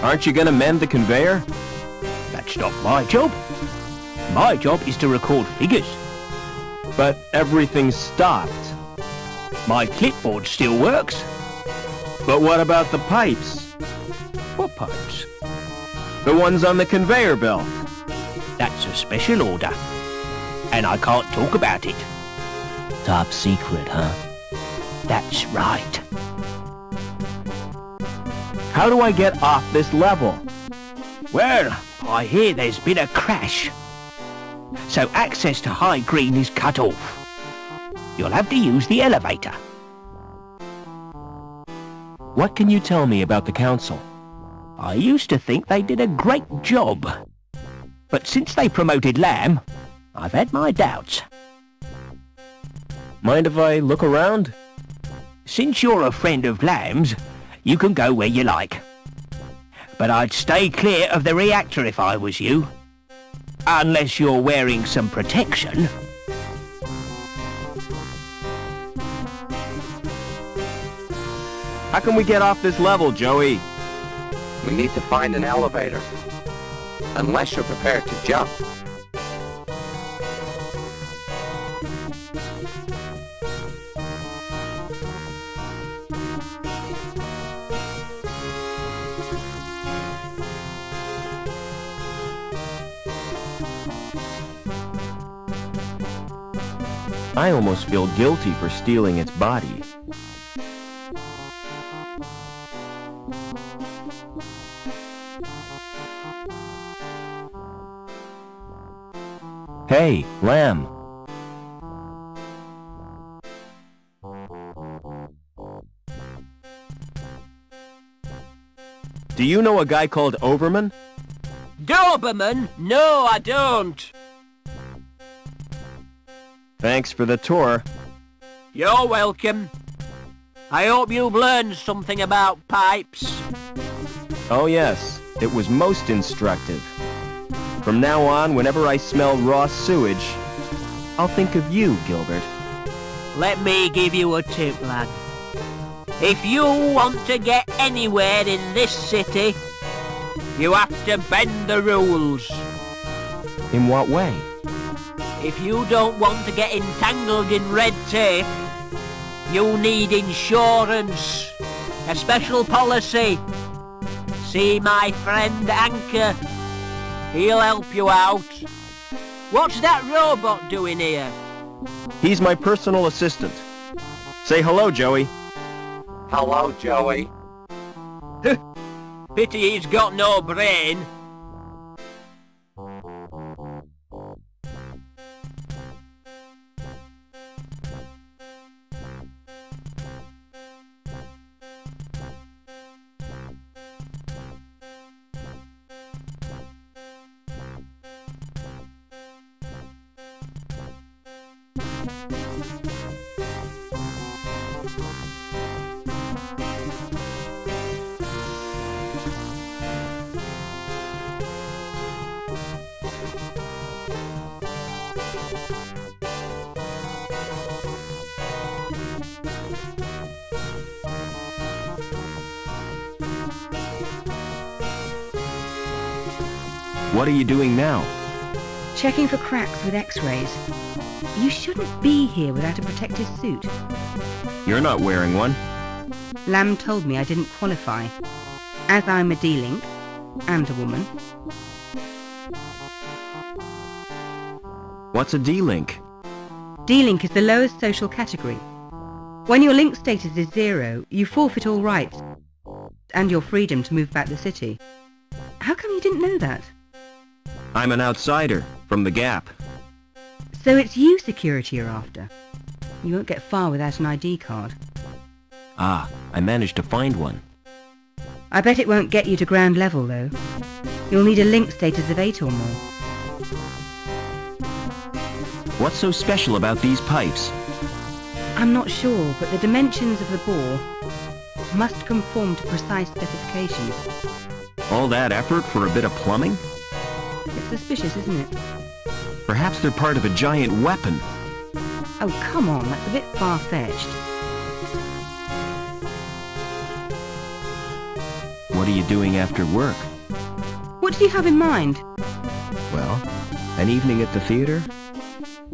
Aren't you gonna mend the conveyor? That's not my job. My job is to record figures. But everything's stopped. My clipboard still works. But what about the pipes? What pipes? The ones on the conveyor belt. That's a special order. And I can't talk about it. Top secret, huh? That's right. How do I get off this level? Well, I hear there's been a crash. So access to High Green is cut off. You'll have to use the elevator. What can you tell me about the council? I used to think they did a great job. But since they promoted Lamb, I've had my doubts. Mind if I look around? Since you're a friend of Lamb's, you can go where you like. But I'd stay clear of the reactor if I was you. Unless you're wearing some protection. How can we get off this level, Joey? We need to find an elevator. Unless you're prepared to jump. I almost feel guilty for stealing its body. Hey, Lamb. Do you know a guy called Overman? Doberman? No, I don't. Thanks for the tour. You're welcome. I hope you've learned something about pipes. Oh yes, it was most instructive. From now on, whenever I smell raw sewage, I'll think of you, Gilbert. Let me give you a tip, lad. If you want to get anywhere in this city, you have to bend the rules. In what way? If you don't want to get entangled in red tape, you need insurance, a special policy. See my friend Anchor. He'll help you out. What's that robot doing here? He's my personal assistant. Say hello, Joey. Hello, Joey. Pity he's got no brain. What are you doing now? Checking for cracks with X-rays. You shouldn't be here without a protective suit. You're not wearing one. Lamb told me I didn't qualify, as I'm a D-Link and a woman. What's a D-Link? D-Link is the lowest social category. When your link status is 0, you forfeit all rights and your freedom to move back the city. How come you didn't know that? I'm an outsider from the Gap. So it's you security are after. You won't get far without an ID card. Ah, I managed to find one. I bet it won't get you to ground level, though. You'll need a link status of 8 or more. What's so special about these pipes? I'm not sure, but the dimensions of the bore must conform to precise specifications. All that effort for a bit of plumbing? It's suspicious, isn't it? Perhaps they're part of a giant weapon. Oh, come on, that's a bit far-fetched. What are you doing after work? What do you have in mind? Well, an evening at the theater,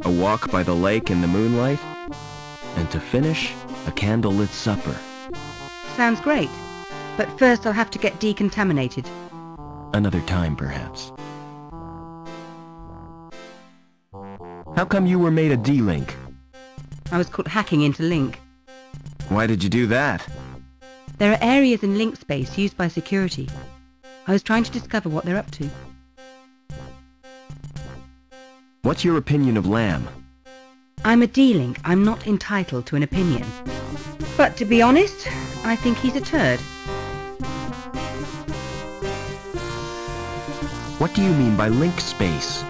a walk by the lake in the moonlight, and to finish, a candlelit supper. Sounds great. But first I'll have to get decontaminated. Another time, perhaps. How come you were made a D-Link? I was caught hacking into Link. Why did you do that? There are areas in link space used by security. I was trying to discover what they're up to. What's your opinion of Lamb? I'm a D-Link. I'm not entitled to an opinion. But to be honest, I think he's a turd. What do you mean by link space?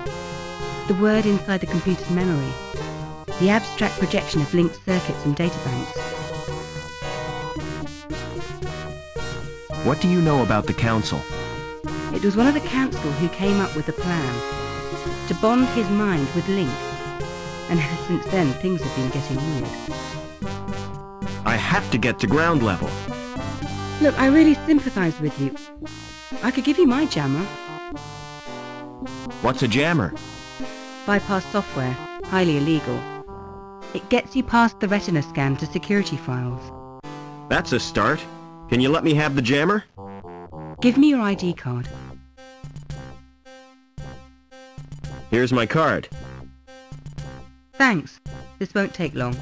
The word inside the computer's memory. The abstract projection of linked circuits and data banks. What do you know about the Council? It was one of the council who came up with the plan to bond his mind with Link. And ever since then, things have been getting weird. I have to get to ground level. Look, I really sympathise with you. I could give you my jammer. What's a jammer? Bypass software. Highly illegal. It gets you past the retina scan to security files. That's a start. Can you let me have the jammer? Give me your ID card. Here's my card. Thanks. This won't take long.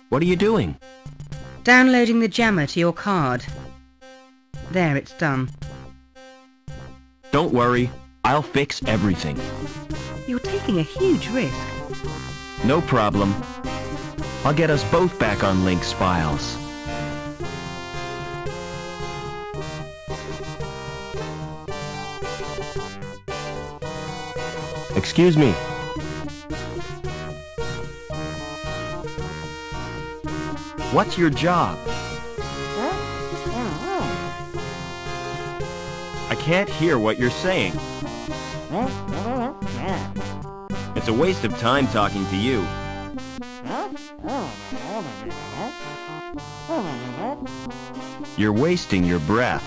What are you doing? Downloading the jammer to your card. There, it's done. Don't worry. I'll fix everything. You're taking a huge risk. No problem. I'll get us both back on Link's files. Excuse me. What's your job? I can't hear what you're saying. It's a waste of time talking to you. You're wasting your breath.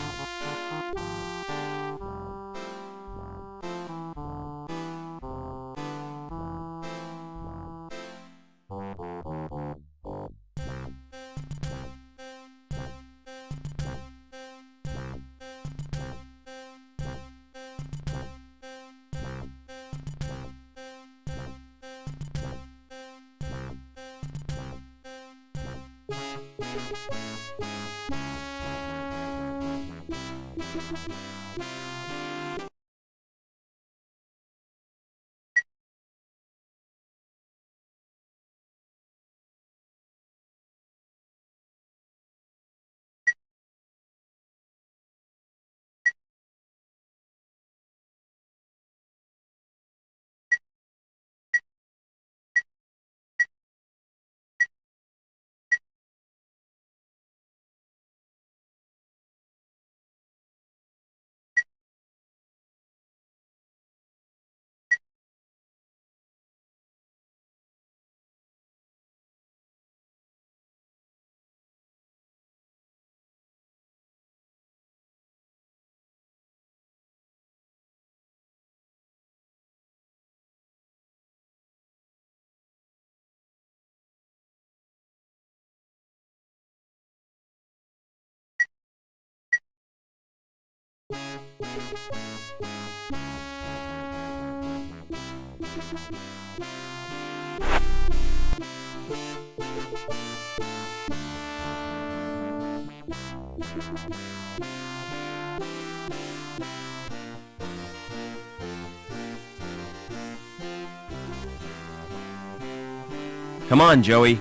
Come on, Joey.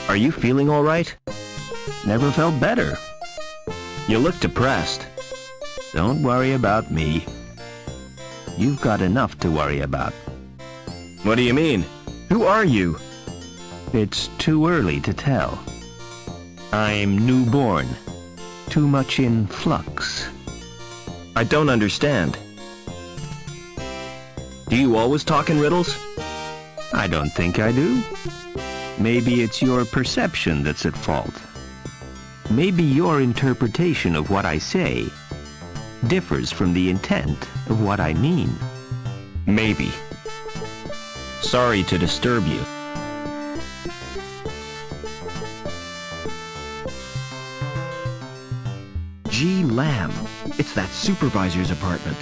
Are you feeling all right? Never felt better. You look depressed. Don't worry about me. you've got enough to worry about. What do you mean? Who are you? It's too early to tell. I'm newborn. Too much in flux. I don't understand. Do you always talk in riddles? I don't think I do. Maybe it's your perception that's at fault. Maybe your interpretation of what I say differs from the intent of what I mean. Maybe. Sorry to disturb you. G. Lamb. It's that supervisor's apartment.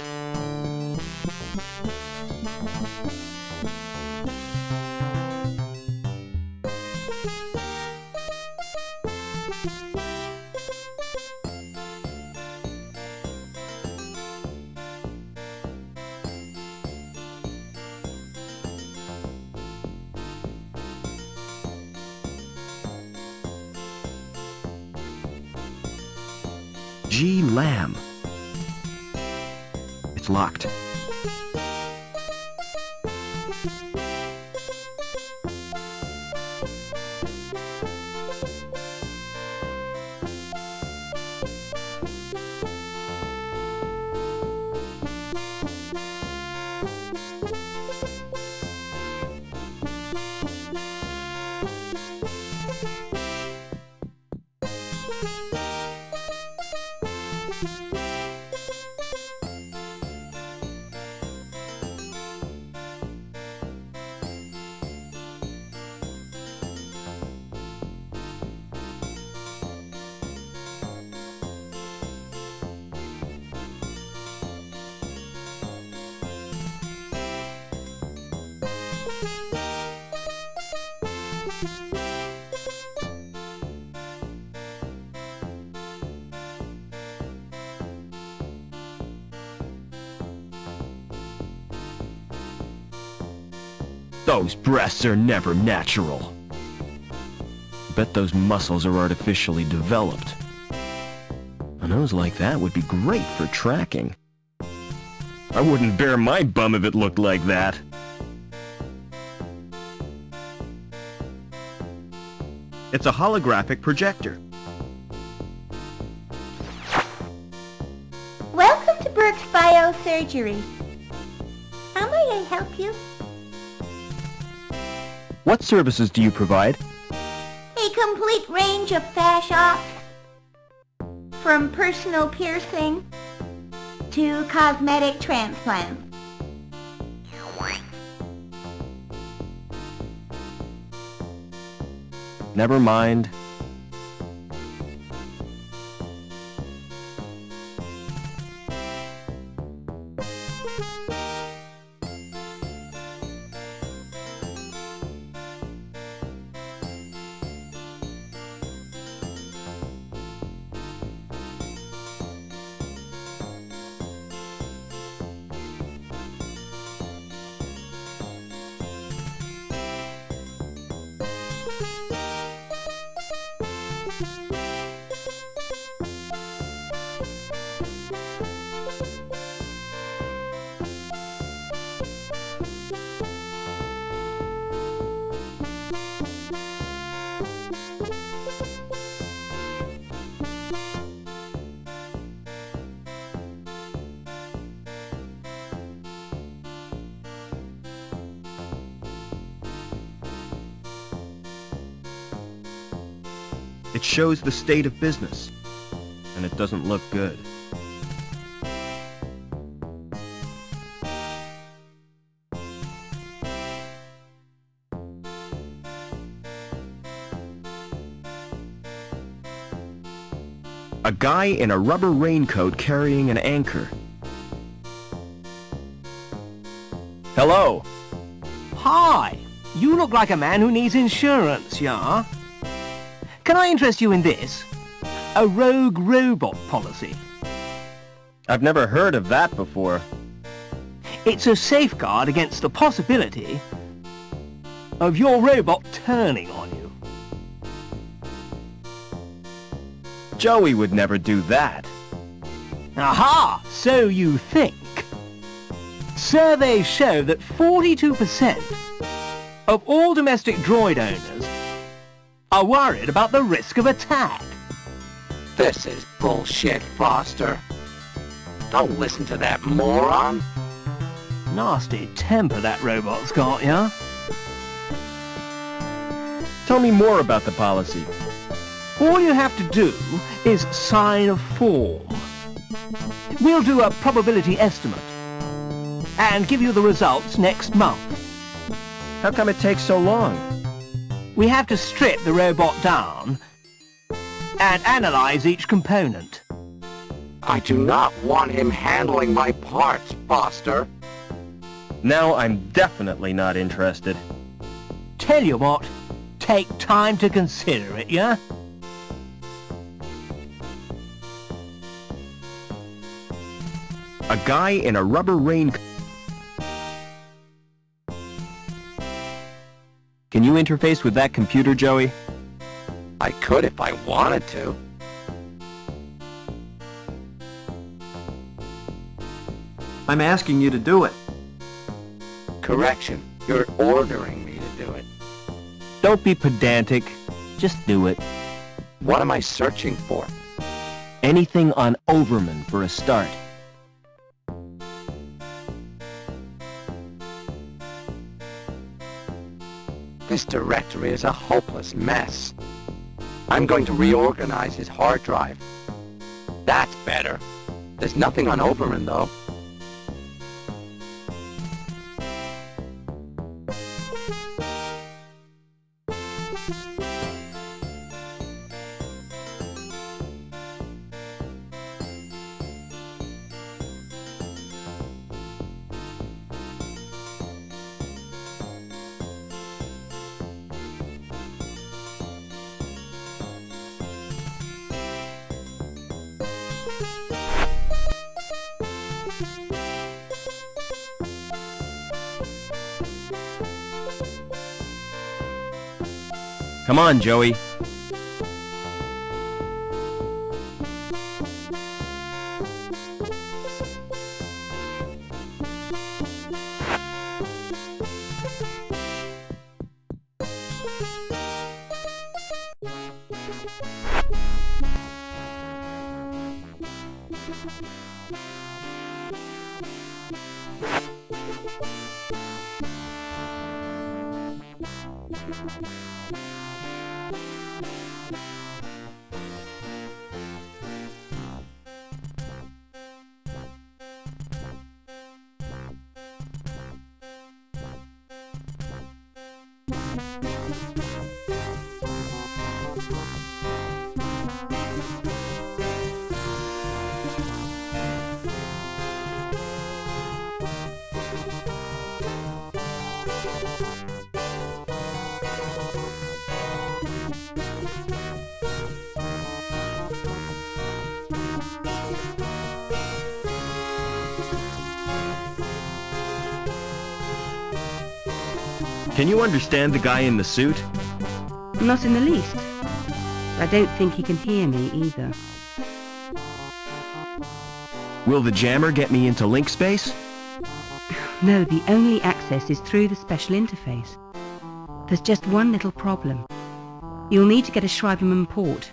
G. Lamb. It's locked. Those breasts are never natural. Bet those muscles are artificially developed. A nose like that would be great for tracking. I wouldn't bare my bum if it looked like that. It's a holographic projector. Welcome to Burke's Biosurgery. How may I help you? What services do you provide? A complete range of fash ops. From personal piercing to cosmetic transplants. Never mind. It shows the state of business, and it doesn't look good. A guy in a rubber raincoat carrying an anchor. Hello. Hi. You look like a man who needs insurance, yeah? Can I interest you in this? A rogue robot policy. I've never heard of that before. It's a safeguard against the possibility of your robot turning on you. Joey would never do that. Aha! So you think. Surveys show that 42% of all domestic droid owners are worried about the risk of attack. This is bullshit, Foster. Don't listen to that moron. Nasty temper that robot's got, yeah? Tell me more about the policy. All you have to do is sign a form. We'll do a probability estimate and give you the results next month. How come it takes so long? We have to strip the robot down and analyze each component. I do not want him handling my parts, Foster. Now I'm definitely not interested. Tell you what, take time to consider it, yeah? A guy in a rubber raincoat. Can you interface with that computer, Joey? I could if I wanted to. I'm asking you to do it. Correction, you're ordering me to do it. Don't be pedantic. Just do it. What am I searching for? Anything on Overman for a start. This directory is a hopeless mess. I'm going to reorganize his hard drive. That's better. There's nothing on Overman, though. Come on, Joey. Can you understand the guy in the suit? Not in the least. I don't think he can hear me either. Will the jammer get me into link space? No, the only access is through the special interface. There's just one little problem. You'll need to get a Schreiberman port.